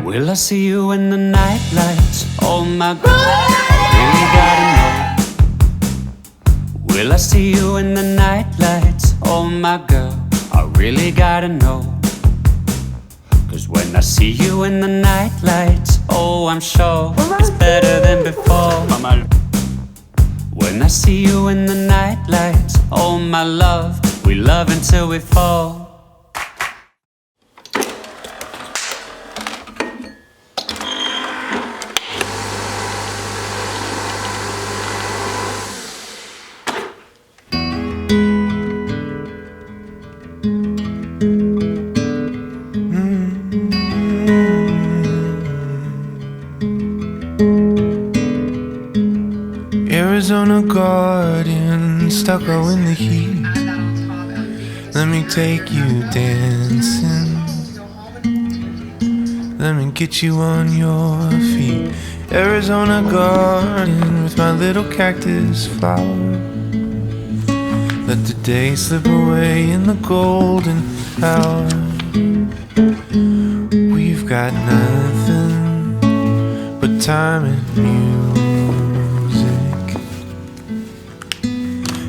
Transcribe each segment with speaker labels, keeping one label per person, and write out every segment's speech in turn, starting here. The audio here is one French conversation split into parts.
Speaker 1: Will I see you in the night lights? Oh my girl, I really gotta know. Will I see you in the night lights? Oh my girl, I really gotta know. Cause when I see you in the night lights, oh I'm sure it's better than before. When I see you in the night lights, oh my love, we love until we fall.
Speaker 2: Arizona garden, stucco in the heat. Let me take you dancing. Let me get you on your feet. Arizona garden with my little cactus flower. Let the day slip away in the golden hour. We've got nothing but time and music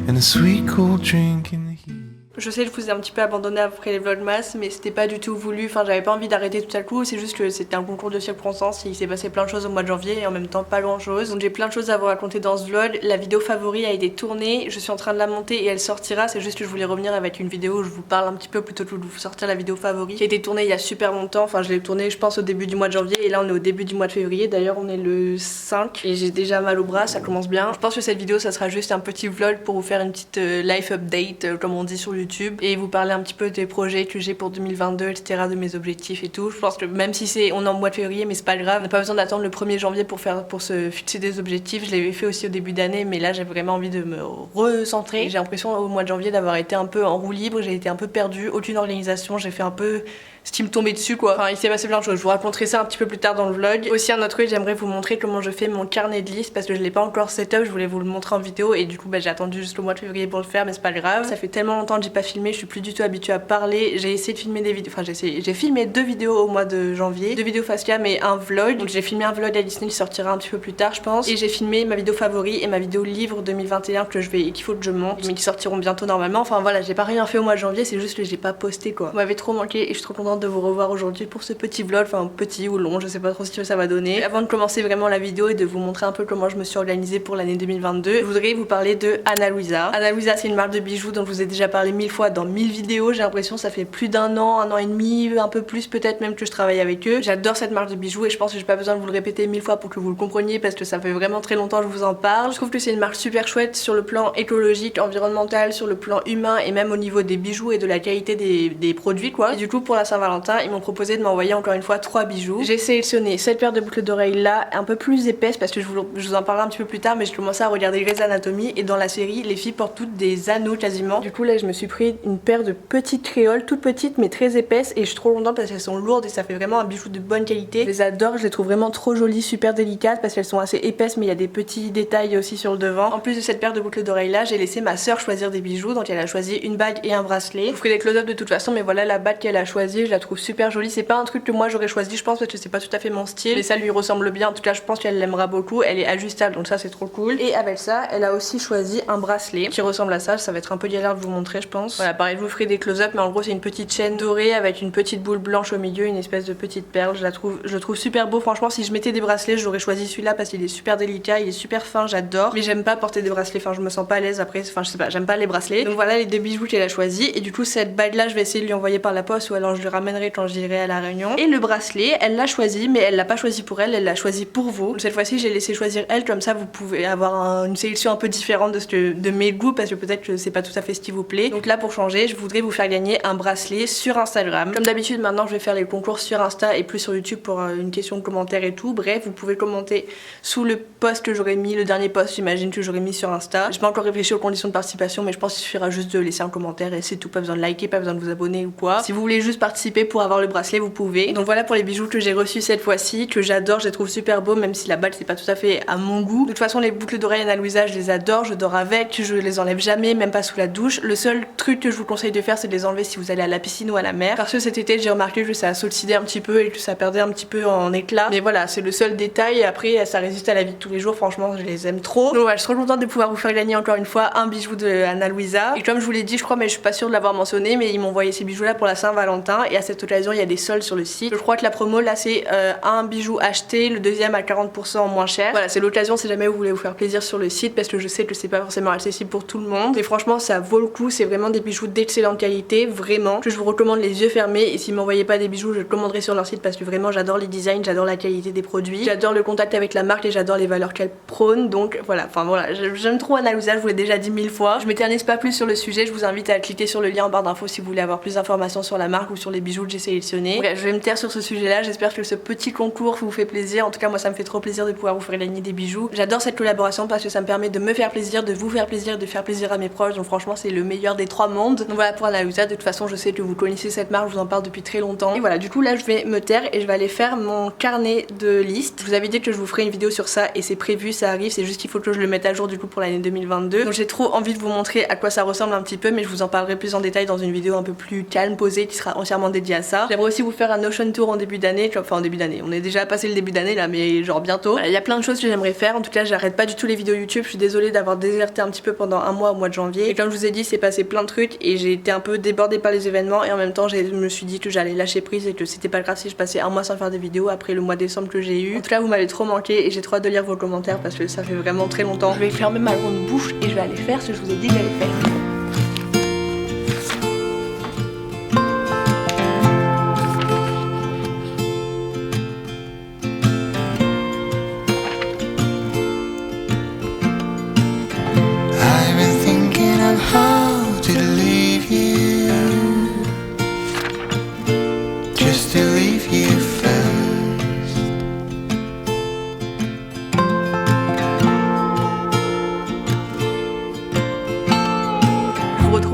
Speaker 2: and a sweet cool drink in the heat.
Speaker 3: Je sais, je vous ai un petit peu abandonné après les vlogmas, mais c'était pas du tout voulu, enfin j'avais pas envie d'arrêter tout à coup, c'est juste que c'était un concours de circonstances, il s'est passé plein de choses au mois de janvier et en même temps pas grand chose. Donc j'ai plein de choses à vous raconter dans ce vlog. La vidéo favori a été tournée, je suis en train de la monter et elle sortira, c'est juste que je voulais revenir avec une vidéo où je vous parle un petit peu plutôt que de vous sortir la vidéo favori qui a été tournée il y a super longtemps, enfin je l'ai tournée je pense au début du mois de janvier et là on est au début du mois de février, d'ailleurs on est le 5 et j'ai déjà mal au bras, ça commence bien. Je pense que cette vidéo ça sera juste un petit vlog pour vous faire une petite life update comme on dit sur YouTube et vous parler un petit peu des projets que j'ai pour 2022 etc, de mes objectifs et tout. Je pense que même si on est en mois de février mais c'est pas grave, on n'a pas besoin d'attendre le 1er janvier pour se fixer des objectifs. Je l'avais fait aussi au début d'année mais là j'ai vraiment envie de me recentrer. J'ai l'impression au mois de janvier d'avoir été un peu en roue libre, j'ai été un peu perdue, aucune organisation, j'ai fait un peu ce qui me tombait dessus quoi. Enfin il s'est passé plein de choses, je vous raconterai ça un petit peu plus tard dans le vlog. Aussi un autre truc, j'aimerais vous montrer comment je fais mon carnet de listes parce que je l'ai pas encore setup, je voulais vous le montrer en vidéo et du coup j'ai attendu juste le mois de février pour le faire mais c'est pas grave. Ça fait tellement longtemps que j'ai pas filmé, je suis plus du tout habituée à parler. J'ai essayé de filmer des vidéos, enfin j'ai filmé 2 vidéos au mois de janvier, 2 vidéos facecam et un vlog. Donc j'ai filmé un vlog à Disney qui sortira un petit peu plus tard je pense. Et j'ai filmé ma vidéo favori et ma vidéo livre 2021 qu'il faut que je monte mais qui sortiront bientôt normalement. Enfin voilà, j'ai pas rien fait au mois de janvier, c'est juste que j'ai pas posté quoi. Vous m'avez trop manqué et je suis trop contente de vous revoir aujourd'hui pour ce petit vlog, enfin petit ou long, je sais pas trop ce que ça va donner. Avant de commencer vraiment la vidéo et de vous montrer un peu comment je me suis organisée pour l'année 2022, je voudrais vous parler de Ana Luisa. Ana Luisa c'est une marque de bijoux dont je vous ai déjà parlé 1000 fois dans 1000 vidéos, j'ai l'impression ça fait plus d'un an et demi, un peu plus peut-être même que je travaille avec eux. J'adore cette marque de bijoux et je pense que j'ai pas besoin de vous le répéter 1000 fois pour que vous le compreniez parce que ça fait vraiment très longtemps que je vous en parle. Je trouve que c'est une marque super chouette sur le plan écologique, environnemental, sur le plan humain et même au niveau des bijoux et de la qualité des produits quoi. Et du coup pour la Saint-Valentin ils m'ont proposé de m'envoyer encore une fois 3 bijoux. J'ai sélectionné cette paire de boucles d'oreilles là, un peu plus épaisse parce que je vous en parlerai un petit peu plus tard mais je commençais à regarder Grey's Anatomy et dans la série les filles portent toutes des anneaux quasiment. Du coup là je me suis pris une paire de petites créoles, toutes petites mais très épaisses et je suis trop contente parce qu'elles sont lourdes et ça fait vraiment un bijou de bonne qualité. Je les adore, je les trouve vraiment trop jolies, super délicates parce qu'elles sont assez épaisses mais il y a des petits détails aussi sur le devant. En plus de cette paire de boucles d'oreilles là, j'ai laissé ma soeur choisir des bijoux donc elle a choisi une bague et un bracelet. Je vous ferai des close-up de toute façon mais voilà la bague qu'elle a choisie, je la trouve super jolie. C'est pas un truc que moi j'aurais choisi je pense parce que c'est pas tout à fait mon style mais ça lui ressemble bien, en tout cas je pense qu'elle l'aimera beaucoup. Elle est ajustable donc ça c'est trop cool. Et avec ça elle a aussi choisi un bracelet qui ressemble à ça, ça va être un peu galère de vous montrer je pense. Voilà pareil je vous ferai des close-up mais en gros c'est une petite chaîne dorée avec une petite boule blanche au milieu, une espèce de petite perle. Je le trouve super beau, franchement si je mettais des bracelets j'aurais choisi celui-là parce qu'il est super délicat, il est super fin, j'adore. Mais j'aime pas porter des bracelets, enfin je me sens pas à l'aise après, enfin je sais pas, j'aime pas les bracelets. Donc voilà les 2 bijoux qu'elle a choisi et du coup cette bague là je vais essayer de lui envoyer par la poste ou alors je le ramènerai quand j'irai à la Réunion. Et le bracelet elle l'a choisi mais elle l'a pas choisi pour elle l'a choisi pour vous. Donc cette fois-ci j'ai laissé choisir elle, comme ça vous pouvez avoir une sélection un peu différente de mes goûts parce que peut-être que c'est pas tout à fait ce qui vous plaît. Donc là pour changer je voudrais vous faire gagner un bracelet sur Instagram. Comme d'habitude maintenant je vais faire les concours sur Insta et plus sur YouTube pour une question de commentaire et tout. Bref vous pouvez commenter sous le post que j'aurais mis, le dernier post j'imagine que j'aurais mis sur Insta. J'ai pas encore réfléchi aux conditions de participation mais je pense qu'il suffira juste de laisser un commentaire et c'est tout, pas besoin de liker, pas besoin de vous abonner ou quoi. Si vous voulez juste participer participer pour avoir le bracelet, vous pouvez. Donc voilà pour les bijoux que j'ai reçus cette fois-ci, que j'adore, je les trouve super beaux, même si la balle c'est pas tout à fait à mon goût. De toute façon, les boucles d'oreilles Ana Luisa, je les adore, je dors avec, je les enlève jamais, même pas sous la douche. Le seul truc que je vous conseille de faire, c'est de les enlever si vous allez à la piscine ou à la mer. Parce que cet été, j'ai remarqué que ça s'oxydait un petit peu et que ça perdait un petit peu en éclat. Mais voilà, c'est le seul détail. Après, ça résiste à la vie de tous les jours. Franchement, je les aime trop. Donc voilà, je suis trop contente de pouvoir vous faire gagner encore une fois un bijou de Ana Luisa. Et comme je vous l'ai dit, je crois, mais je suis pas sûre de l'avoir mentionné, mais ils m'ont envoyé ces bijoux là pour la Saint-Valentin. Et à cette occasion, il y a des soldes sur le site. Je crois que la promo là, c'est un bijou acheté, le deuxième à 40% moins cher. Voilà, c'est l'occasion si jamais vous voulez vous faire plaisir sur le site, parce que je sais que c'est pas forcément accessible pour tout le monde. Et franchement, ça vaut le coup. C'est vraiment des bijoux d'excellente qualité, vraiment. Que je vous recommande les yeux fermés. Et si m'envoyez pas des bijoux, je le commanderai sur leur site parce que vraiment, j'adore les designs, j'adore la qualité des produits, j'adore le contact avec la marque et j'adore les valeurs qu'elle prône. Donc voilà, enfin voilà, j'aime trop Ana Luisa, je vous l'ai déjà dit 1000 fois. Je m'éternise pas plus sur le sujet, je vous invite à cliquer sur le lien en barre d'infos si vous voulez avoir plus d'informations sur la marque ou sur les bijoux que j'ai sélectionnés. Bref, je vais me taire sur ce sujet là, j'espère que ce petit concours vous fait plaisir. En tout cas, moi ça me fait trop plaisir de pouvoir vous faire gagner des bijoux. J'adore cette collaboration parce que ça me permet de me faire plaisir, de vous faire plaisir, de faire plaisir à mes proches. Donc franchement, c'est le meilleur des trois mondes. Donc voilà pour Ana Luisa. De toute façon, je sais que vous connaissez cette marque, je vous en parle depuis très longtemps. Et voilà, du coup là, je vais me taire et je vais aller faire mon carnet de listes. Je vous avais dit que je vous ferai une vidéo sur ça et c'est prévu, ça arrive. C'est juste qu'il faut que je le mette à jour du coup pour l'année 2022. Donc j'ai trop envie de vous montrer à quoi ça ressemble un petit peu, mais je vous en parlerai plus en détail dans une vidéo un peu plus calme, posée, qui sera entièrement dédiée à ça. J'aimerais aussi vous faire un Notion Tour en début d'année, enfin en début d'année. On est déjà passé le début d'année là, mais genre bientôt. Il y a plein de choses que j'aimerais faire. En tout cas, j'arrête pas du tout les vidéos YouTube. Je suis désolée d'avoir déserté un petit peu pendant un mois au mois de janvier. Et comme je vous ai dit, c'est passé plein de trucs et j'ai été un peu débordée par les événements et en même temps, je me suis dit que j'allais lâcher prise et que c'était pas grave si je passais un mois sans faire des vidéos après le mois de décembre que j'ai eu. En tout cas, vous m'avez trop manqué et j'ai trop hâte de lire vos commentaires parce que ça fait vraiment très longtemps. Je vais fermer ma grande bouche et je vais aller faire ce que je vous ai dit que j'allais faire.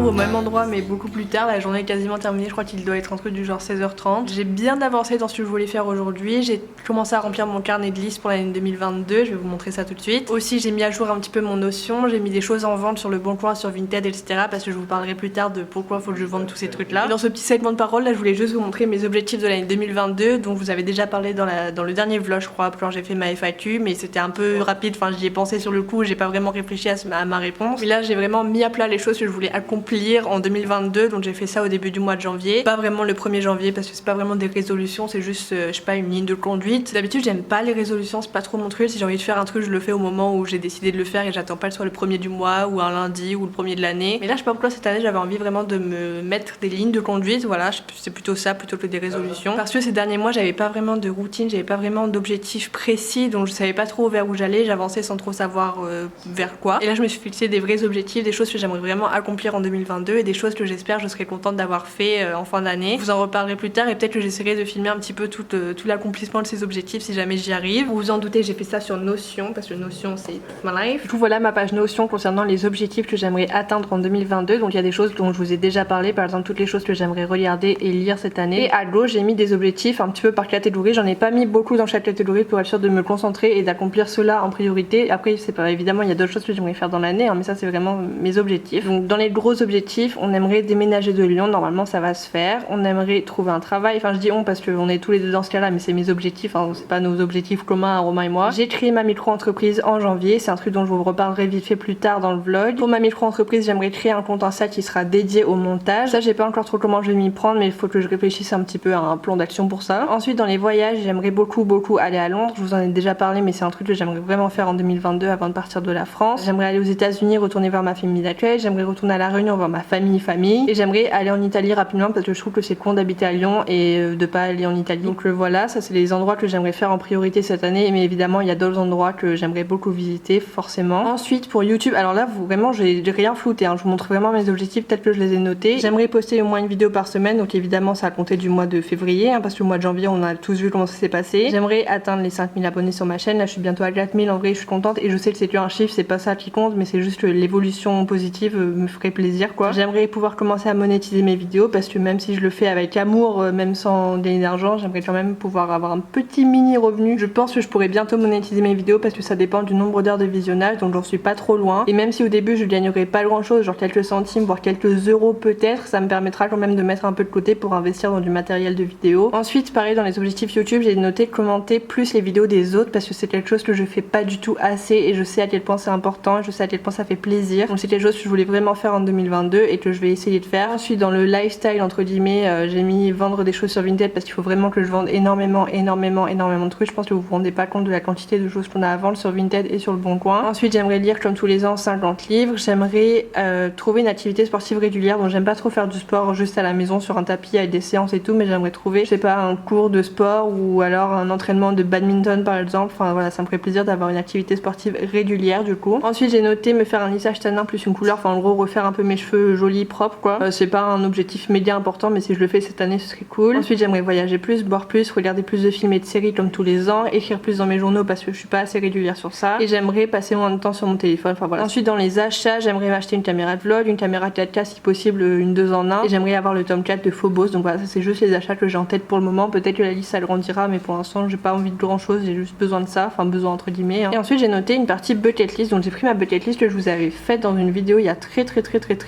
Speaker 3: Au même endroit mais beaucoup plus tard, la journée est quasiment terminée, je crois qu'il doit être un truc du genre 16h30. J'ai bien avancé dans ce que je voulais faire aujourd'hui, j'ai commencé à remplir mon carnet de listes pour l'année 2022, je vais vous montrer ça tout de suite. Aussi j'ai mis à jour un petit peu mon Notion, j'ai mis des choses en vente sur le Bon Coin, sur Vinted, etc. parce que je vous parlerai plus tard de pourquoi faut que je vende tous ces trucs là. Dans ce petit segment de parole là, je voulais juste vous montrer mes objectifs de l'année 2022 dont vous avez déjà parlé dans le dernier vlog je crois, quand j'ai fait ma FAQ, mais c'était un peu rapide, enfin j'y ai pensé sur le coup, j'ai pas vraiment réfléchi à ma réponse. Mais là j'ai vraiment mis à plat les choses que je voulais accomplir en 2022, donc j'ai fait ça au début du mois de janvier, pas vraiment le 1er janvier parce que c'est pas vraiment des résolutions, c'est juste je sais pas, une ligne de conduite. D'habitude j'aime pas les résolutions, c'est pas trop mon truc, si j'ai envie de faire un truc je le fais au moment où j'ai décidé de le faire et j'attends pas que ce soit le 1er du mois ou un lundi ou le 1er de l'année. Mais là je sais pas pourquoi cette année j'avais envie vraiment de me mettre des lignes de conduite, voilà, c'est plutôt ça plutôt que des résolutions, parce que ces derniers mois j'avais pas vraiment de routine, j'avais pas vraiment d'objectifs précis, donc je savais pas trop vers où j'allais, j'avançais sans trop savoir vers quoi. Et là je me suis fixé des vrais objectifs, des choses que j'aimerais vraiment accomplir en 2022 et des choses que j'espère je serai contente d'avoir fait en fin d'année. Je vous en reparlerai plus tard et peut-être que j'essaierai de filmer un petit peu tout l'accomplissement de ces objectifs si jamais j'y arrive. Vous vous en doutez, j'ai fait ça sur Notion parce que Notion c'est ma life. Du coup voilà ma page Notion concernant les objectifs que j'aimerais atteindre en 2022. Donc il y a des choses dont je vous ai déjà parlé, par exemple toutes les choses que j'aimerais regarder et lire cette année. Et à gauche j'ai mis des objectifs un petit peu par catégorie. J'en ai pas mis beaucoup dans chaque catégorie pour être sûre de me concentrer et d'accomplir cela en priorité. Après c'est pas évidemment il y a d'autres choses que j'aimerais faire dans l'année, hein, mais ça c'est vraiment mes objectifs. Donc dans les gros objectifs, on aimerait déménager de Lyon, normalement ça va se faire. On aimerait trouver un travail, enfin je dis on parce qu'on est tous les deux dans ce cas là, mais c'est mes objectifs, hein, c'est pas nos objectifs communs, Romain et moi. J'ai créé ma micro-entreprise en janvier, c'est un truc dont je vous reparlerai vite fait plus tard dans le vlog. Pour ma micro-entreprise, j'aimerais créer un compte Insta qui sera dédié au montage. Ça j'ai pas encore trop comment je vais m'y prendre, mais il faut que je réfléchisse un petit peu à un plan d'action pour ça. Ensuite dans les voyages, j'aimerais beaucoup aller à Londres, je vous en ai déjà parlé, mais c'est un truc que j'aimerais vraiment faire en 2022 avant de partir de la France. J'aimerais aller aux États-Unis, retourner vers ma famille d'accueil, j'aimerais retourner à La Réunion voir ma famille, et j'aimerais aller en Italie rapidement parce que je trouve que c'est con d'habiter à Lyon et de pas aller en Italie. Donc voilà, ça c'est les endroits que j'aimerais faire en priorité cette année, mais évidemment il y a d'autres endroits que j'aimerais beaucoup visiter forcément. Ensuite pour YouTube, alors là vraiment j'ai rien flouté, hein. Je vous montre vraiment mes objectifs tels que je les ai notés. J'aimerais poster au moins une vidéo par semaine, donc évidemment ça a compté du mois de février, hein, parce que le mois de janvier on a tous vu comment ça s'est passé. J'aimerais atteindre les 5000 abonnés sur ma chaîne, là je suis bientôt à 4000, en vrai je suis contente et je sais que c'est qu'un chiffre, c'est pas ça qui compte, mais c'est juste que l'évolution positive me ferait plaisir quoi. J'aimerais pouvoir commencer à monétiser mes vidéos parce que même si je le fais avec amour, même sans gagner d'argent, j'aimerais quand même pouvoir avoir un petit mini revenu. Je pense que je pourrais bientôt monétiser mes vidéos parce que ça dépend du nombre d'heures de visionnage, donc j'en suis pas trop loin. Et même si au début je gagnerais pas grand chose, genre quelques centimes, voire quelques euros peut-être, ça me permettra quand même de mettre un peu de côté pour investir dans du matériel de vidéo. Ensuite, pareil, dans les objectifs YouTube, j'ai noté commenter plus les vidéos des autres parce que c'est quelque chose que je fais pas du tout assez et je sais à quel point c'est important, je sais à quel point ça fait plaisir. Donc c'est quelque chose que je voulais vraiment faire en 2022 et que je vais essayer de faire. Ensuite, dans le lifestyle entre guillemets, j'ai mis vendre des choses sur Vinted parce qu'il faut vraiment que je vende énormément de trucs. Je pense que vous vous rendez pas compte de la quantité de choses qu'on a à vendre sur Vinted et sur le Bon Coin. Ensuite, j'aimerais lire comme tous les ans 50 livres. J'aimerais trouver une activité sportive régulière. Donc j'aime pas trop faire du sport juste à la maison sur un tapis avec des séances et tout, mais j'aimerais trouver, je sais pas, un cours de sport ou alors un entraînement de badminton par exemple. Enfin voilà, ça me ferait plaisir d'avoir une activité sportive régulière du coup. Ensuite, j'ai noté me faire un lissage tanin plus une couleur, enfin en gros refaire un peu mes cheveux jolis, propres quoi. C'est pas un objectif méga important, mais si je le fais cette année ce serait cool. Ensuite, j'aimerais voyager plus, boire plus, regarder plus de films et de séries comme tous les ans, écrire plus dans mes journaux parce que je suis pas assez régulière sur ça, et j'aimerais passer moins de temps sur mon téléphone. Enfin voilà. Ensuite, dans les achats, j'aimerais m'acheter une caméra de vlog, une caméra 4K si possible, une 2 en 1, et j'aimerais avoir le tome 4 de Phobos. Donc voilà, ça c'est juste les achats que j'ai en tête pour le moment. Peut-être que la liste agrandira, mais pour l'instant j'ai pas envie de grand chose, j'ai juste besoin de ça, enfin besoin entre guillemets. Et ensuite j'ai noté une partie bucket list, donc j'ai pris ma bucket list que je vous avais faite dans une vidéo il y a très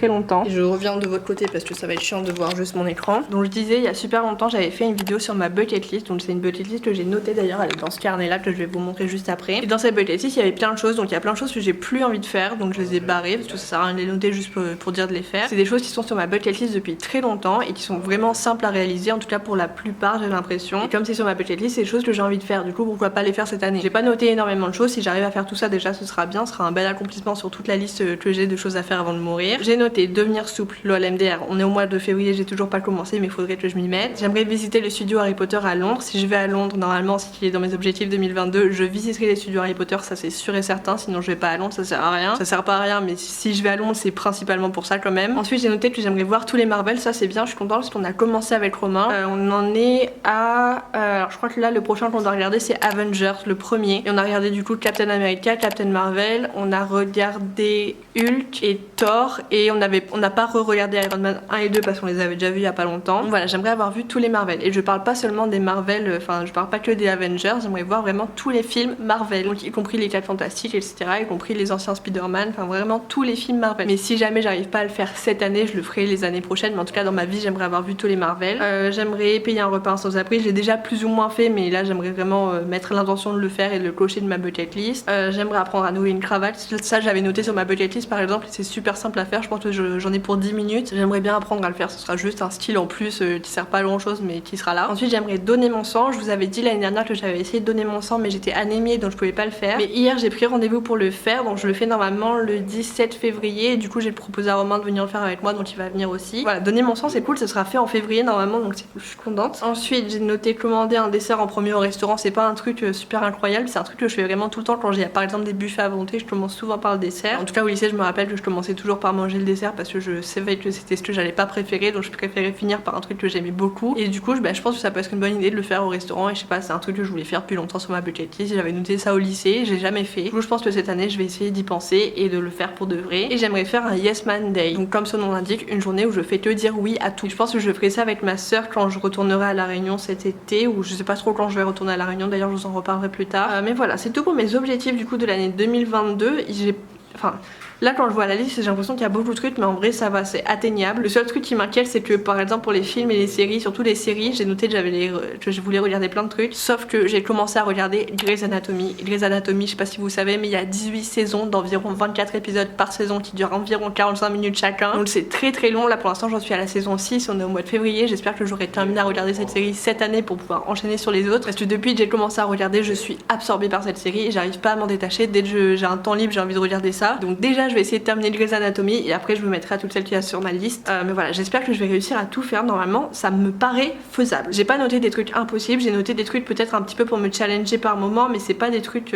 Speaker 3: longtemps. Et je reviens de votre côté parce que ça va être chiant de voir juste mon écran. Donc je disais il y a super longtemps j'avais fait une vidéo sur ma bucket list, donc c'est une bucket list que j'ai notée d'ailleurs, elle est dans ce carnet là que je vais vous montrer juste après. Et dans cette bucket list il y avait plein de choses, donc il y a plein de choses que j'ai plus envie de faire, donc je les ai barrées parce que ça sert à rien de les noter juste pour dire de les faire. C'est des choses qui sont sur ma bucket list depuis très longtemps et qui sont vraiment simples à réaliser, en tout cas pour la plupart j'ai l'impression. Et comme c'est sur ma bucket list, c'est des choses que j'ai envie de faire, du coup pourquoi pas les faire cette année. J'ai pas noté énormément de choses, si j'arrive à faire tout ça déjà ce sera bien, ce sera un bel accomplissement sur toute la liste que j'ai de choses à faire avant de mourir. J'ai noté devenir souple, lol MDR, on est au mois de février, j'ai toujours pas commencé mais il faudrait que je m'y mette. J'aimerais visiter le studio Harry Potter à Londres, si je vais à Londres normalement, si il est dans mes objectifs 2022, je visiterai les studios Harry Potter, ça c'est sûr et certain, sinon je vais pas à Londres, ça sert à rien. Ça sert pas à rien, mais si je vais à Londres c'est principalement pour ça quand même. Ensuite j'ai noté que j'aimerais voir tous les Marvel, ça c'est bien, je suis contente parce qu'on a commencé avec Romain. On en est à... alors je crois que là le prochain qu'on doit regarder c'est Avengers, le premier. Et on a regardé du coup Captain America, Captain Marvel, on a regardé Hulk et Thor, et on n'a pas re-regardé Iron Man 1 et 2 parce qu'on les avait déjà vus il y a pas longtemps. Donc voilà, j'aimerais avoir vu tous les Marvel. Et je parle pas seulement des Marvel, enfin je parle pas que des Avengers, j'aimerais voir vraiment tous les films Marvel. Donc y compris les 4 Fantastiques, etc. Y compris les anciens Spider-Man, enfin vraiment tous les films Marvel. Mais si jamais j'arrive pas à le faire cette année, je le ferai les années prochaines. Mais en tout cas dans ma vie, j'aimerais avoir vu tous les Marvel. J'aimerais payer un repas sans abri, j'ai déjà plus ou moins fait, mais là j'aimerais vraiment mettre l'intention de le faire et de le cocher de ma bucket list. J'aimerais apprendre à nouer une cravate, ça j'avais noté sur ma bucket list par exemple, c'est super simple à faire, je pense que j'en ai pour 10 minutes. J'aimerais bien apprendre à le faire, ce sera juste un style en plus qui sert pas à grand chose mais qui sera là. Ensuite j'aimerais donner mon sang, je vous avais dit l'année dernière que j'avais essayé de donner mon sang mais j'étais anémiée donc je pouvais pas le faire. Mais hier j'ai pris rendez-vous pour le faire, donc je le fais normalement le 17 février et du coup j'ai proposé à Romain de venir le faire avec moi, donc il va venir aussi. Voilà, donner mon sang c'est cool, ça sera fait en février normalement, donc c'est cool, je suis contente. Ensuite j'ai noté commander un dessert en premier au restaurant, c'est pas un truc super incroyable, c'est un truc que je fais vraiment tout le temps quand j'ai par exemple des buffets à volonté, je commence souvent par le dessert. En tout cas au lycée je me rappelle que je commençais toujours par manger le dessert parce que je savais que c'était ce que j'allais pas préférer, donc je préférais finir par un truc que j'aimais beaucoup. Et du coup je pense que ça peut être une bonne idée de le faire au restaurant, et je sais pas, c'est un truc que je voulais faire depuis longtemps sur ma bucket list, j'avais noté ça au lycée, j'ai jamais fait. Du coup je pense que cette année je vais essayer d'y penser et de le faire pour de vrai. Et j'aimerais faire un Yes Man Day, donc comme son nom l'indique, une journée où je fais que dire oui à tout. Et je pense que je ferai ça avec ma soeur quand je retournerai à La Réunion cet été, ou je sais pas trop quand je vais retourner à La Réunion, d'ailleurs je vous en reparlerai plus tard. Mais voilà, c'est tout pour mes objectifs du coup de l'année 2022. Là quand je vois la liste j'ai l'impression qu'il y a beaucoup de trucs, mais en vrai ça va, c'est atteignable. Le seul truc qui m'inquiète c'est que par exemple pour les films et les séries, surtout les séries, j'ai noté que je voulais regarder plein de trucs, sauf que j'ai commencé à regarder Grey's Anatomy. Grey's Anatomy, je sais pas si vous savez, mais il y a 18 saisons d'environ 24 épisodes par saison qui durent environ 45 minutes chacun, donc c'est très long. Là pour l'instant j'en suis à la saison 6, on est au mois de février, j'espère que j'aurai terminé à regarder cette série cette année pour pouvoir enchaîner sur les autres, parce que depuis que j'ai commencé à regarder je suis absorbée par cette série et j'arrive pas à m'en détacher. Dès que j'ai un temps libre j'ai envie de regarder ça, donc déjà je vais essayer de terminer Grey's Anatomy et après je me mettrai à toutes celles qu'il y a sur ma liste. Mais voilà, j'espère que je vais réussir à tout faire. Normalement ça me paraît faisable. J'ai pas noté des trucs impossibles, j'ai noté des trucs peut-être un petit peu pour me challenger par moment, mais c'est pas des trucs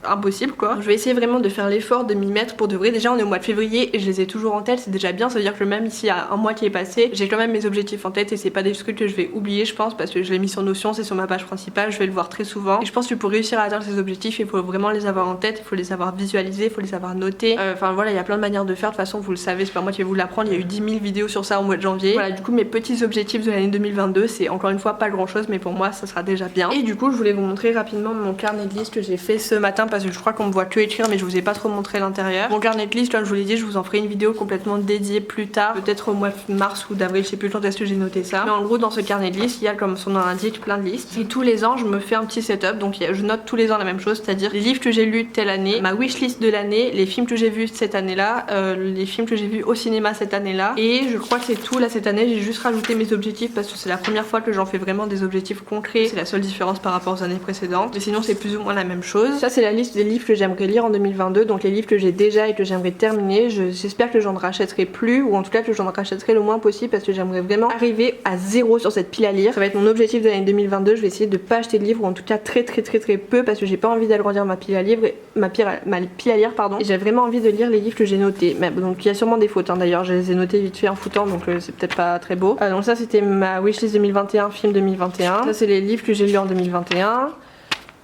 Speaker 3: impossible quoi. Je vais essayer vraiment de faire l'effort de m'y mettre pour de vrai. Déjà on est au mois de février et je les ai toujours en tête, c'est déjà bien, ça veut dire que même ici il y a un mois qui est passé, j'ai quand même mes objectifs en tête et c'est pas des trucs que je vais oublier je pense parce que je l'ai mis sur Notion, c'est sur ma page principale, je vais le voir très souvent et je pense que pour réussir à atteindre ces objectifs il faut vraiment les avoir en tête, il faut les avoir visualisés, il faut les avoir notés. Enfin voilà, il y a plein de manières de faire, de toute façon vous le savez, c'est pas moi qui vais vous l'apprendre, il y a eu 10 000 vidéos sur ça au mois de janvier. Voilà, du coup mes petits objectifs de l'année 2022, c'est encore une fois pas grand chose mais pour moi ça sera déjà bien. Et du coup je voulais vous montrer rapidement mon carnet de liste que j'ai fait ce matin parce que je crois qu'on me voit que écrire mais je vous ai pas trop montré l'intérieur. Mon carnet de liste, comme je vous l'ai dit, je vous en ferai une vidéo complètement dédiée plus tard, peut-être au mois de mars ou d'avril, je sais plus quand est-ce que j'ai noté ça. Mais en gros dans ce carnet de liste, il y a comme son nom l'indique plein de listes. Et tous les ans je me fais un petit setup, donc je note tous les ans la même chose, c'est-à-dire les livres que j'ai lus telle année, ma wishlist de l'année, les films que j'ai vus cette année-là, les films que j'ai vus au cinéma cette année-là. Et je crois que c'est tout là cette année, j'ai juste rajouté mes objectifs parce que c'est la première fois que j'en fais vraiment des objectifs concrets, c'est la seule différence par rapport aux années précédentes. Mais sinon c'est plus ou moins la même chose. Ça c'est la liste des livres que j'aimerais lire en 2022, donc les livres que j'ai déjà et que j'aimerais terminer. J'espère que j'en rachèterai plus ou en tout cas que j'en rachèterai le moins possible parce que j'aimerais vraiment arriver à 0 sur cette pile à lire. Ça va être mon objectif de l'année 2022, je vais essayer de pas acheter de livres ou en tout cas très peu parce que j'ai pas envie d'agrandir ma pile à lire, ma pile à lire pardon. Et j'ai vraiment envie de lire les livres que j'ai notés. Mais, donc il y a sûrement des fautes hein, d'ailleurs, je les ai notés vite fait en foutant donc c'est peut-être pas très beau. Donc ça c'était ma wishlist 2021, film 2021. Ça c'est les livres que j'ai lus en 2021.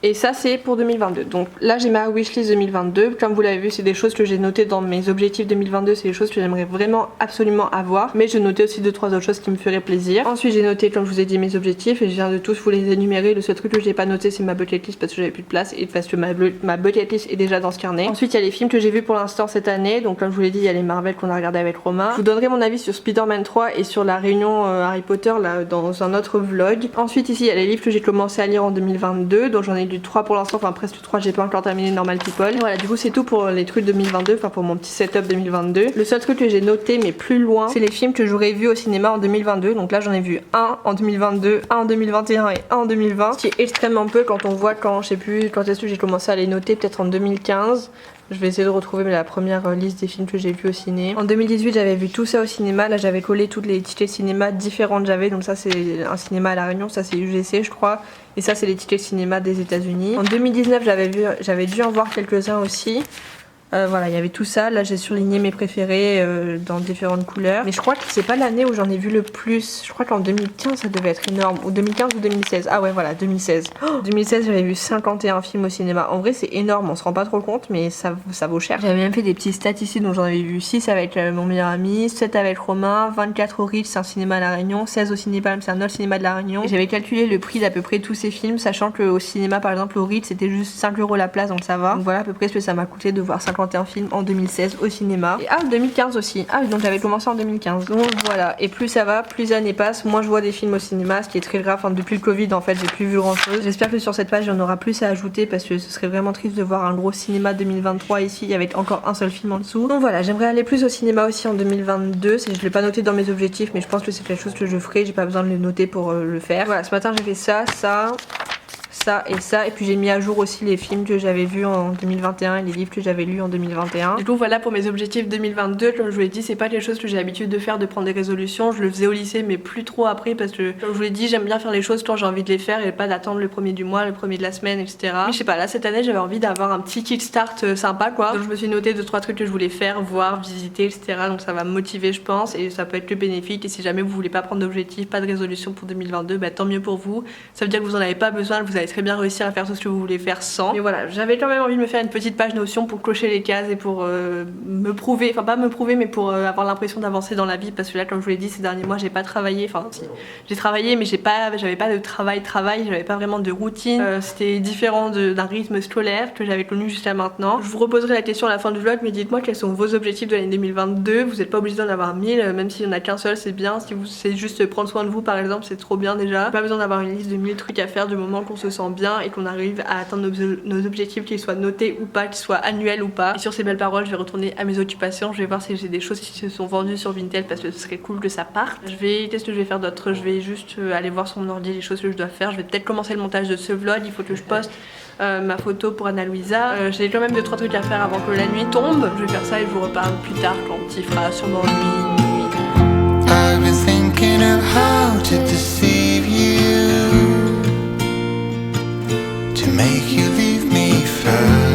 Speaker 3: Et ça c'est pour 2022. Donc là j'ai ma wishlist 2022. Comme vous l'avez vu, c'est des choses que j'ai notées dans mes objectifs 2022. C'est des choses que j'aimerais vraiment absolument avoir. Mais je notais aussi 2-3 autres choses qui me feraient plaisir. Ensuite j'ai noté, comme je vous ai dit, mes objectifs. Et je viens de tous vous les énumérer. Le seul truc que j'ai pas noté c'est ma bucket list parce que j'avais plus de place. Et parce que ma bucket list est déjà dans ce carnet. Ensuite il y a les films que j'ai vus pour l'instant cette année. Donc comme je vous l'ai dit, il y a les Marvel qu'on a regardé avec Romain. Je vous donnerai mon avis sur Spider-Man 3 et sur la réunion Harry Potter là dans un autre vlog. Ensuite ici il y a les livres que j'ai commencé à lire en 2022. Donc j'en ai lu 3 pour l'instant, enfin presque 3, j'ai pas encore terminé Normal People. Voilà, du coup c'est tout pour les trucs 2022, enfin pour mon petit setup 2022. Le seul truc que j'ai noté mais plus loin, c'est les films que j'aurais vus au cinéma en 2022. Donc là j'en ai vu un en 2022, un en 2021 et un en 2020. Ce qui est extrêmement peu quand on voit quand, je sais plus quand est-ce que j'ai commencé à les noter, peut-être en 2015. Je vais essayer de retrouver la première liste des films que j'ai vus au ciné. En 2018 j'avais vu tout ça au cinéma, là j'avais collé toutes les tickets de cinéma différentes que j'avais. Donc ça c'est un cinéma à La Réunion, ça c'est UGC je crois. Et ça c'est les tickets de cinéma des États-Unis. En 2019 j'avais dû en voir quelques-uns aussi. Voilà, il y avait tout ça. Là j'ai surligné mes préférés dans différentes couleurs. Mais je crois que c'est pas l'année où j'en ai vu le plus. Je crois qu'en 2015 ça devait être énorme. Ou 2015 ou 2016. Ah ouais voilà, 2016. Oh, 2016 j'avais vu 51 films au cinéma. En vrai c'est énorme, on se rend pas trop compte mais ça vaut cher. J'avais même fait des petits stats ici, donc j'en avais vu 6 avec mon meilleur ami, 7 avec Romain, 24 au Ritz, c'est un cinéma à La Réunion, 16 au Cinépalme, c'est un autre cinéma de La Réunion. Et j'avais calculé le prix d'à peu près tous ces films, sachant qu'au cinéma par exemple au Ritz c'était juste 5 € la place, donc ça va. Donc voilà à peu près ce que ça m'a coûté de voir 51 film en 2016 au cinéma. Et 2015 aussi. Ah donc j'avais commencé en 2015. Donc voilà. Et plus ça va, plus les années passent, moins je vois des films au cinéma, ce qui est très grave. Enfin, depuis le Covid en fait j'ai plus vu grand chose. J'espère que sur cette page il y en aura plus à ajouter parce que ce serait vraiment triste de voir un gros cinéma 2023 ici avec encore un seul film en dessous. Donc voilà, j'aimerais aller plus au cinéma aussi en 2022. Je l'ai pas noté dans mes objectifs mais je pense que c'est quelque chose que je ferai. J'ai pas besoin de le noter pour le faire. Voilà, ce matin j'ai fait ça et ça, et puis j'ai mis à jour aussi les films que j'avais vus en 2021 et les livres que j'avais lus en 2021. Du coup voilà pour mes objectifs 2022, comme je vous l'ai dit c'est pas quelque chose que j'ai l'habitude de faire, de prendre des résolutions. Je le faisais au lycée mais plus trop après parce que comme je vous l'ai dit j'aime bien faire les choses quand j'ai envie de les faire et pas d'attendre le premier du mois, le premier de la semaine etc. Mais je sais pas, là cette année j'avais envie d'avoir un petit kickstart sympa quoi, donc je me suis noté 2-3 trucs que je voulais faire, voir, visiter etc. Donc ça va me motiver je pense et ça peut être que bénéfique. Et si jamais vous voulez pas prendre d'objectifs, pas de résolution pour 2022, bah tant mieux pour vous, ça veut dire que vous en avez pas besoin, vous allez très bien réussir à faire tout ce que vous voulez faire sans. Mais voilà, j'avais quand même envie de me faire une petite page Notion pour cocher les cases et pour me prouver, enfin pas me prouver mais pour avoir l'impression d'avancer dans la vie parce que là comme je vous l'ai dit ces derniers mois j'ai pas travaillé, enfin si j'ai travaillé mais j'avais pas de travail, j'avais pas vraiment de routine, c'était différent d'un rythme scolaire que j'avais connu jusqu'à maintenant. Je vous reposerai la question à la fin du vlog mais dites-moi quels sont vos objectifs de l'année 2022, vous n'êtes pas obligé d'en avoir 1000, même s'il y en a qu'un seul c'est bien, si vous c'est juste prendre soin de vous par exemple c'est trop bien déjà, pas besoin d'avoir une liste de 1000 trucs à faire du moment qu'on se sent bien et qu'on arrive à atteindre nos objectifs, qu'ils soient notés ou pas, qu'ils soient annuels ou pas. Et sur ces belles paroles je vais retourner à mes occupations, je vais voir si j'ai des choses qui se sont vendues sur Vinted parce que ce serait cool que ça parte. Qu'est-ce que je vais faire d'autre? Je vais juste aller voir sur mon ordi les choses que je dois faire, je vais peut-être commencer le montage de ce vlog, il faut que je poste ma photo pour Anna Luisa. J'ai quand même 2-3 trucs à faire avant que la nuit tombe, je vais faire ça et je vous reparle plus tard quand il fera sûrement nuit.
Speaker 2: I've been thinking of how to deceive you, to make you leave me first.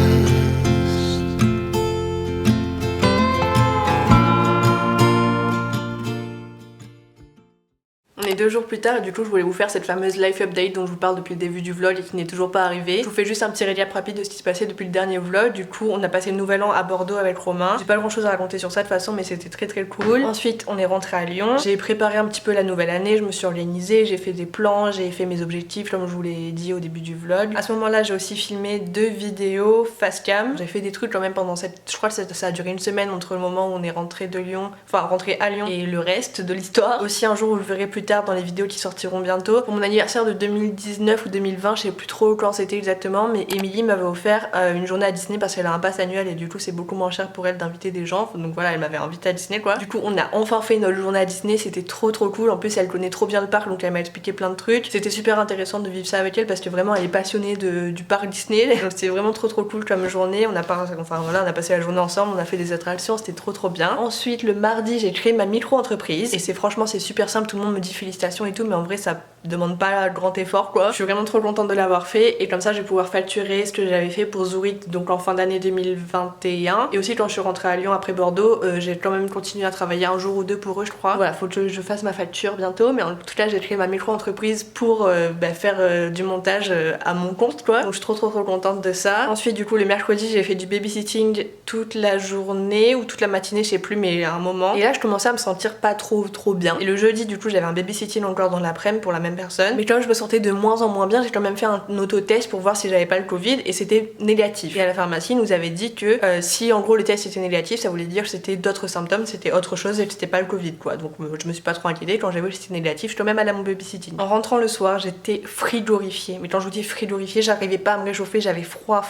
Speaker 3: 2 jours plus tard et du coup je voulais vous faire cette fameuse life update dont je vous parle depuis le début du vlog et qui n'est toujours pas arrivée. Je vous fais juste un petit récap rapide de ce qui se passait depuis le dernier vlog. Du coup on a passé le nouvel an à Bordeaux avec Romain. J'ai pas grand chose à raconter sur ça de toute façon, mais c'était très cool. Ensuite on est rentré à Lyon. J'ai préparé un petit peu la nouvelle année, je me suis organisée, j'ai fait des plans, j'ai fait mes objectifs comme je vous l'ai dit au début du vlog. À ce moment là j'ai aussi filmé 2 vidéos face cam. J'ai fait des trucs quand même pendant cette... Je crois que ça a duré une semaine entre le moment où on est rentré de Lyon, enfin rentré à Lyon et le reste de l'histoire. Aussi un jour où je verrai plus tard dans les vidéos qui sortiront bientôt. Pour mon anniversaire de 2019 ou 2020, je sais plus trop quand c'était exactement, mais Émilie m'avait offert une journée à Disney parce qu'elle a un pass annuel et du coup c'est beaucoup moins cher pour elle d'inviter des gens. Donc voilà, elle m'avait invité à Disney quoi. Du coup on a enfin fait notre journée à Disney, c'était trop cool. En plus elle connaît trop bien le parc donc elle m'a expliqué plein de trucs. C'était super intéressant de vivre ça avec elle parce que vraiment elle est passionnée du parc Disney. Donc c'était vraiment trop cool comme journée. On a passé la journée ensemble, on a fait des attractions, c'était trop bien. Ensuite le mardi j'ai créé ma micro-entreprise et c'est super simple, tout le monde me dit félicitations et tout, mais en vrai ça demande pas grand effort quoi. Je suis vraiment trop contente de l'avoir fait et comme ça je vais pouvoir facturer ce que j'avais fait pour Zurich donc en fin d'année 2021 et aussi quand je suis rentrée à Lyon après Bordeaux j'ai quand même continué à travailler un jour ou deux pour eux je crois. Voilà, faut que je fasse ma facture bientôt, mais en tout cas j'ai créé ma micro-entreprise pour faire du montage à mon compte quoi. Donc je suis trop contente de ça. Ensuite du coup le mercredi j'ai fait du babysitting toute la journée ou toute la matinée je sais plus, mais à un moment, et là je commençais à me sentir pas trop bien. Et le jeudi du coup j'avais un babysitting encore dans l'après-midi pour la même personne, mais comme je me sentais de moins en moins bien, j'ai quand même fait un autotest pour voir si j'avais pas le Covid et c'était négatif. Et à la pharmacie ils nous avait dit que si en gros le test était négatif, ça voulait dire que c'était d'autres symptômes, c'était autre chose et que c'était pas le Covid quoi. Donc je me suis pas trop inquiétée. Quand j'ai vu que c'était négatif, je suis quand même allée à mon babysitting. En rentrant le soir j'étais frigorifiée, mais quand je vous dis frigorifiée, j'arrivais pas à me réchauffer, j'avais froid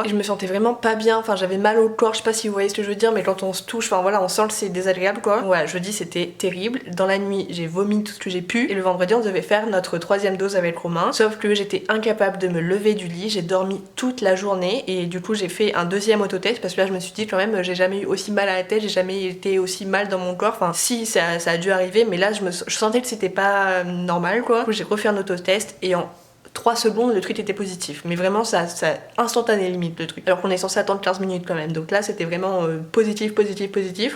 Speaker 3: et je me sentais vraiment pas bien, enfin j'avais mal au corps, je sais pas si vous voyez ce que je veux dire, mais quand on se touche, enfin voilà, on sent que c'est désagréable quoi. Ouais, jeudi c'était terrible. Dans la nuit j'ai vomi tout ce que j'ai pu et le vendredi on devait faire notre 3e dose avec Romain, sauf que j'étais incapable de me lever du lit, j'ai dormi toute la journée et du coup j'ai fait un 2e autotest parce que là je me suis dit quand même j'ai jamais eu aussi mal à la tête, j'ai jamais été aussi mal dans mon corps, enfin si ça a dû arriver, mais là je sentais que c'était pas normal quoi. Du coup j'ai refait un autotest et en 3 secondes le truc était positif, mais vraiment ça instantané limite le truc, alors qu'on est censé attendre 15 minutes quand même, donc là c'était vraiment positif.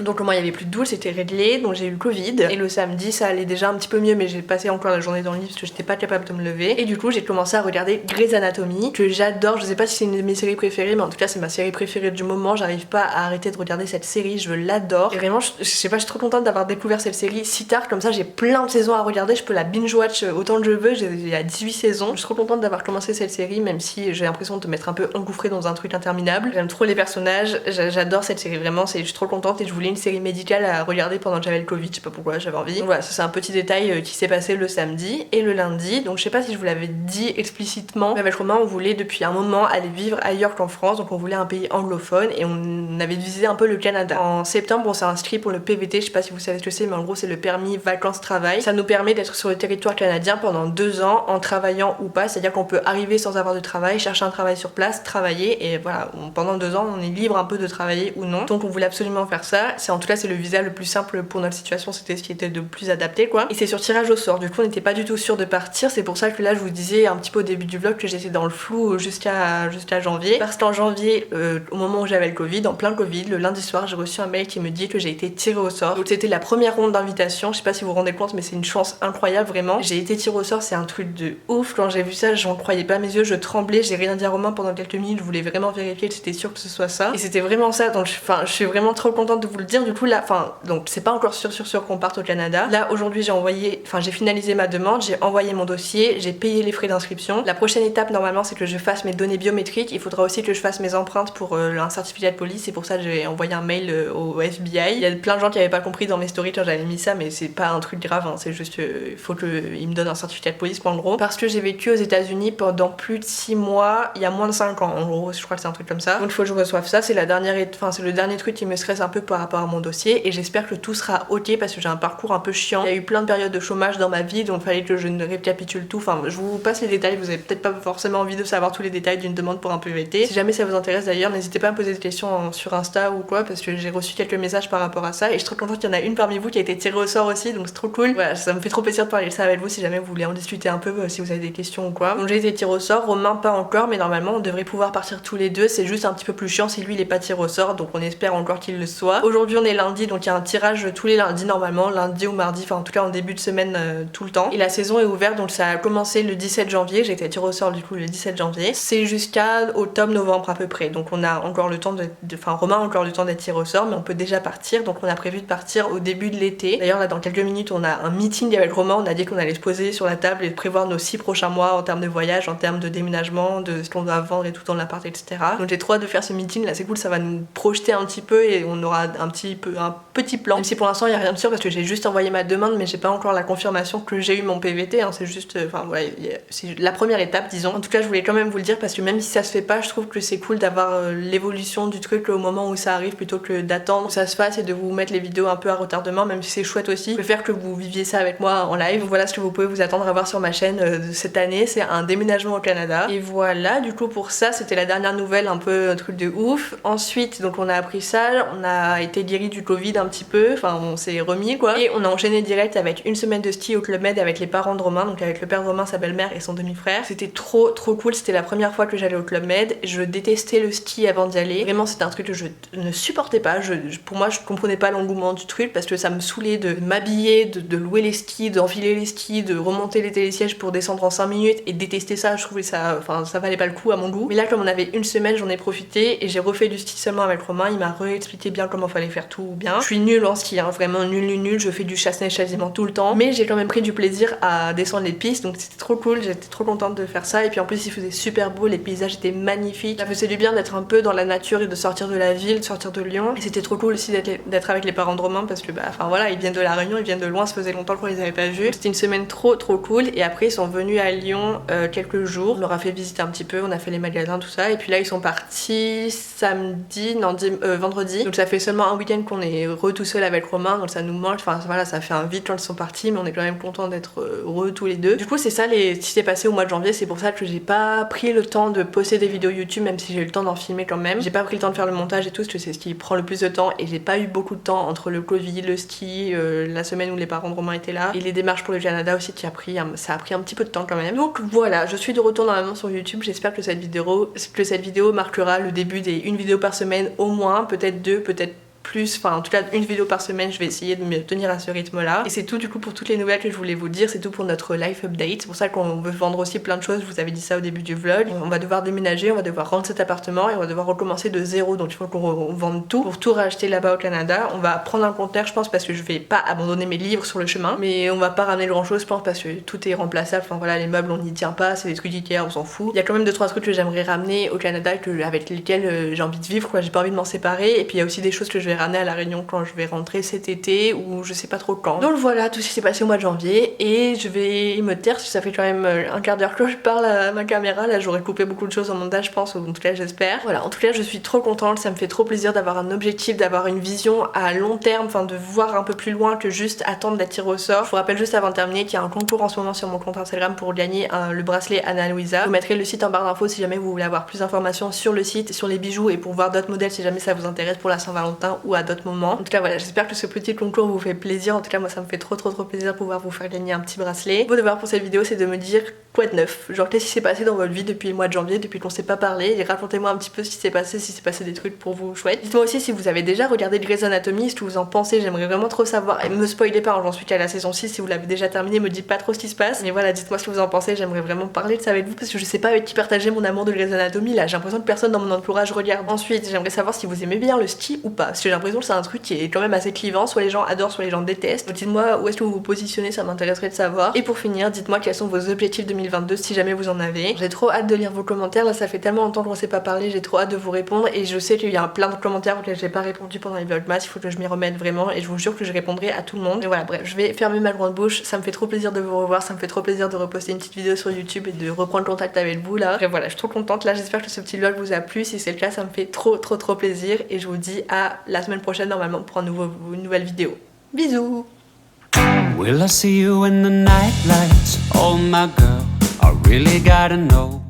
Speaker 3: Donc au moins il y avait plus de douleur, c'était réglé, donc j'ai eu le Covid et le samedi ça allait déjà un petit peu mieux, mais j'ai passé encore la journée dans le lit parce que j'étais pas capable de me lever et du coup j'ai commencé à regarder Grey's Anatomy que j'adore. Je sais pas si c'est une de mes séries préférées, mais en tout cas c'est ma série préférée du moment, j'arrive pas à arrêter de regarder cette série, je l'adore et vraiment je sais pas, je suis trop contente d'avoir découvert cette série si tard, comme ça j'ai plein de saisons à regarder, je peux la binge watch autant que je veux, il y a 18 saisons. Je suis trop contente d'avoir commencé cette série, même si j'ai l'impression de m'être un peu engouffrée dans un truc interminable. J'aime trop les personnages, j'adore cette série vraiment, je suis trop contente et je voulais une série médicale à regarder pendant que j'avais le Covid, je sais pas pourquoi, j'avais envie. Donc voilà, ça c'est un petit détail qui s'est passé le samedi et le lundi. Donc je sais pas si je vous l'avais dit explicitement, mais avec Romain on voulait depuis un moment aller vivre ailleurs qu'en France, donc on voulait un pays anglophone et on avait visité un peu le Canada. En septembre on s'est inscrit pour le PVT, je sais pas si vous savez ce que c'est, mais en gros c'est le permis vacances-travail. Ça nous permet d'être sur le territoire canadien pendant 2 ans en travaillant ou pas, c'est-à-dire qu'on peut arriver sans avoir de travail, chercher un travail sur place, travailler et voilà, pendant 2 ans on est libre un peu de travailler ou non. Donc on voulait absolument faire ça, en tout cas c'est le visa le plus simple pour notre situation, c'était ce qui était de plus adapté quoi. Et c'est sur tirage au sort, du coup on n'était pas du tout sûr de partir, c'est pour ça que là je vous disais un petit peu au début du vlog que j'étais dans le flou jusqu'à janvier, parce qu'en janvier au moment où j'avais le Covid, en plein Covid, le lundi soir j'ai reçu un mail qui me dit que j'ai été tirée au sort. Donc c'était la première ronde d'invitation, je sais pas si vous vous rendez compte mais c'est une chance incroyable vraiment. J'ai été tirée au sort, c'est un truc de ouf. Quand j'ai vu ça j'en croyais pas mes yeux, je tremblais, j'ai rien dit à Romain pendant quelques minutes, je voulais vraiment vérifier que c'était sûr que ce soit ça. Et c'était vraiment ça, donc je suis vraiment trop contente de vous le dire. Du coup là, donc c'est pas encore sûr qu'on parte au Canada. Là aujourd'hui j'ai finalisé ma demande, j'ai envoyé mon dossier, j'ai payé les frais d'inscription. La prochaine étape normalement c'est que je fasse mes données biométriques, il faudra aussi que je fasse mes empreintes pour un certificat de police, c'est pour ça que j'ai envoyé un mail au FBI. Il y a plein de gens qui avaient pas compris dans mes stories quand j'avais mis ça, mais c'est pas un truc grave, hein. C'est juste il faut qu'ils me donnent un certificat de police en gros, parce que j'ai vécu aux États-Unis pendant plus de 6 mois, il y a moins de 5 ans en gros, je crois que c'est un truc comme ça. Donc il faut que je reçoive ça, c'est le dernier truc qui me stresse un peu par rapport à mon dossier et j'espère que tout sera ok parce que j'ai un parcours un peu chiant. Il y a eu plein de périodes de chômage dans ma vie, donc il fallait que je ne récapitule tout. Enfin, je vous passe les détails, vous avez peut-être pas forcément envie de savoir tous les détails d'une demande pour un PVT. Si jamais ça vous intéresse d'ailleurs, n'hésitez pas à me poser des questions sur Insta ou quoi, parce que j'ai reçu quelques messages par rapport à ça et je suis trop contente qu'il y en a une parmi vous qui a été tirée au sort aussi, donc c'est trop cool. Voilà, ça me fait trop plaisir de parler de ça avec vous si jamais vous voulez en discuter un peu, si vous avez des questions compétition ou quoi. Donc j'ai été tiré au sort, Romain pas encore, mais normalement on devrait pouvoir partir tous les deux. C'est juste un petit peu plus chiant si lui il est pas tiré au sort, donc on espère encore qu'il le soit. Aujourd'hui on est lundi, donc il y a un tirage tous les lundis normalement, lundi ou mardi, enfin en tout cas en début de semaine tout le temps. Et la saison est ouverte, donc ça a commencé le 17 janvier, j'ai été tiré au sort du coup le 17 janvier. C'est jusqu'à octobre-novembre à peu près, donc on a encore le temps enfin Romain a encore le temps d'être tiré au sort, mais on peut déjà partir, donc on a prévu de partir au début de l'été. D'ailleurs là dans quelques minutes on a un meeting avec Romain, on a dit qu'on allait se poser sur la table et prévoir nos 6 prochains mois en termes de voyage, en termes de déménagement, de ce qu'on doit vendre et tout dans l'appart, etc. Donc j'ai trop hâte de faire ce meeting, là c'est cool, ça va nous projeter un petit peu et on aura un petit plan. Même si pour l'instant il n'y a rien de sûr parce que j'ai juste envoyé ma demande, mais j'ai pas encore la confirmation que j'ai eu mon PVT, hein, c'est juste, enfin voilà, c'est la première étape disons. En tout cas je voulais quand même vous le dire parce que même si ça se fait pas, je trouve que c'est cool d'avoir l'évolution du truc au moment où ça arrive plutôt que d'attendre que ça se fasse et de vous mettre les vidéos un peu à retardement, même si c'est chouette aussi. Je préfère que vous viviez ça avec moi en live. Donc voilà ce que vous pouvez vous attendre à voir sur ma chaîne de cette année, c'est un déménagement au Canada. Et voilà, du coup pour ça c'était la dernière nouvelle, un peu un truc de ouf. Ensuite donc on a appris ça, on a été guéri du Covid un petit peu, enfin on s'est remis quoi. Et on a enchaîné direct avec une semaine de ski au Club Med avec les parents de Romain, donc avec le père de Romain, sa belle-mère et son demi-frère. C'était trop cool, c'était la première fois que j'allais au Club Med. Je détestais le ski avant d'y aller. Vraiment c'était un truc que je ne supportais pas. Pour moi je comprenais pas l'engouement du truc parce que ça me saoulait de m'habiller, de louer les skis, d'enfiler les skis, de remonter les télésièges pour descendre en 5 minutes et détester ça. Je trouvais ça, enfin ça valait pas le coup à mon goût. Mais là comme on avait une semaine, j'en ai profité et j'ai refait du ski seulement avec Romain. Il m'a réexpliqué bien comment fallait faire tout bien. Je suis nulle en ski, hein, vraiment nulle. Je fais du chasse-neige quasiment tout le temps, mais j'ai quand même pris du plaisir à descendre les pistes, donc c'était trop cool. J'étais trop contente de faire ça et puis en plus il faisait super beau, les paysages étaient magnifiques. Ça faisait du bien d'être un peu dans la nature et de sortir de la ville, de sortir de Lyon. Et c'était trop cool aussi d'être avec les parents de Romain parce que bah enfin voilà, ils viennent de La Réunion, ils viennent de loin, ça faisait longtemps qu'on les avait pas vus. C'était une semaine trop cool et après ils sont venus à Lyon quelques jours. On leur a fait visiter un petit peu, on a fait les magasins, tout ça et puis là ils sont partis vendredi. Donc ça fait seulement un week-end qu'on est tout seul avec Romain, donc ça nous manque, enfin voilà, ça fait un vide quand ils sont partis, mais on est quand même content d'être heureux tous les deux. Du coup c'est ça ce qui s'est passé au mois de janvier, c'est pour ça que j'ai pas pris le temps de poster des vidéos YouTube, même si j'ai eu le temps d'en filmer quand même. J'ai pas pris le temps de faire le montage et tout, parce que c'est ce qui prend le plus de temps et j'ai pas eu beaucoup de temps entre le Covid, le ski, la semaine où les parents de Romain étaient là et les démarches pour le Canada aussi ça a pris un petit peu de temps quand même. Donc voilà, je suis de retour normalement sur YouTube, j'espère que cette vidéo marquera le début des une vidéo par semaine au moins, peut-être 2, peut-être plus, enfin en tout cas une vidéo par semaine, je vais essayer de me tenir à ce rythme là. Et c'est tout du coup pour toutes les nouvelles que je voulais vous dire, c'est tout pour notre life update. C'est pour ça qu'on veut vendre aussi plein de choses, je vous avais dit ça au début du vlog. On va devoir déménager, on va devoir rendre cet appartement et on va devoir recommencer de zéro, donc il faut qu'on vende tout pour tout racheter là-bas au Canada. On va prendre un conteneur je pense parce que je vais pas abandonner mes livres sur le chemin, mais on va pas ramener grand chose je pense parce que tout est remplaçable, enfin voilà les meubles on n'y tient pas, c'est des trucs Ikea, on s'en fout. Il y a quand même 2-3 trucs que j'aimerais ramener au Canada avec lesquels j'ai envie de vivre quoi, j'ai pas envie de m'en séparer et puis il y a aussi des choses que je vais ramener à La Réunion quand je vais rentrer cet été ou je sais pas trop quand. Donc voilà tout ce qui s'est passé au mois de janvier et je vais me taire parce que ça fait quand même un quart d'heure que je parle à ma caméra. Là j'aurais coupé beaucoup de choses en montage je pense, ou en tout cas j'espère. Voilà, en tout cas je suis trop contente, ça me fait trop plaisir d'avoir un objectif, d'avoir une vision à long terme, enfin de voir un peu plus loin que juste attendre d'être tiré au sort. Je vous rappelle juste avant de terminer qu'il y a un concours en ce moment sur mon compte Instagram pour gagner le bracelet Anna Louisa. Je vous mettrai le site en barre d'infos si jamais vous voulez avoir plus d'informations sur le site, sur les bijoux et pour voir d'autres modèles si jamais ça vous intéresse pour la Saint-Valentin ou à d'autres moments. En tout cas voilà, j'espère que ce petit concours vous fait plaisir. En tout cas moi ça me fait trop plaisir de pouvoir vous faire gagner un petit bracelet. Vos devoirs pour cette vidéo c'est de me dire quoi de neuf, genre qu'est-ce qui s'est passé dans votre vie depuis le mois de janvier, depuis qu'on s'est pas parlé, et racontez-moi un petit peu ce qui s'est passé, si c'est passé des trucs pour vous chouettes. Dites-moi aussi si vous avez déjà regardé Grey's Anatomy, ce que vous en pensez, j'aimerais vraiment trop savoir. Et me spoilez pas, j'en suis qu'à la saison 6, si vous l'avez déjà terminé, me dites pas trop ce qui se passe. Mais voilà, dites-moi ce que vous en pensez, j'aimerais vraiment parler de ça avec vous parce que je sais pas avec qui partager mon amour de Grey's Anatomy là, j'ai l'impression que personne dans mon entourage regarde. Ensuite, j'aimerais savoir si vous aimez bien le ski ou pas, parce que j'ai l'impression que c'est un truc qui est quand même assez clivant, soit les gens adorent, soit les gens détestent. Donc dites-moi où est-ce que vous vous positionnez, ça m'intéresserait de savoir. Et pour finir, dites-moi quels sont vos objectifs 2022 si jamais vous en avez. J'ai trop hâte de lire vos commentaires, là ça fait tellement longtemps qu'on s'est pas parlé, j'ai trop hâte de vous répondre et je sais qu'il y a plein de commentaires auxquels j'ai pas répondu pendant les vlogmas, il faut que je m'y remette vraiment et je vous jure que je répondrai à tout le monde. Et voilà, bref, je vais fermer ma grande bouche, ça me fait trop plaisir de vous revoir, ça me fait trop plaisir de reposter une petite vidéo sur YouTube et de reprendre contact avec vous là. Et voilà, je suis trop contente là, j'espère que ce petit vlog vous a plu, si c'est le cas ça me fait trop plaisir et je vous dis à la semaine prochaine normalement pour une nouvelle vidéo. Bisous.
Speaker 1: Will I see you in the night lights? Oh my girl, I really gotta know.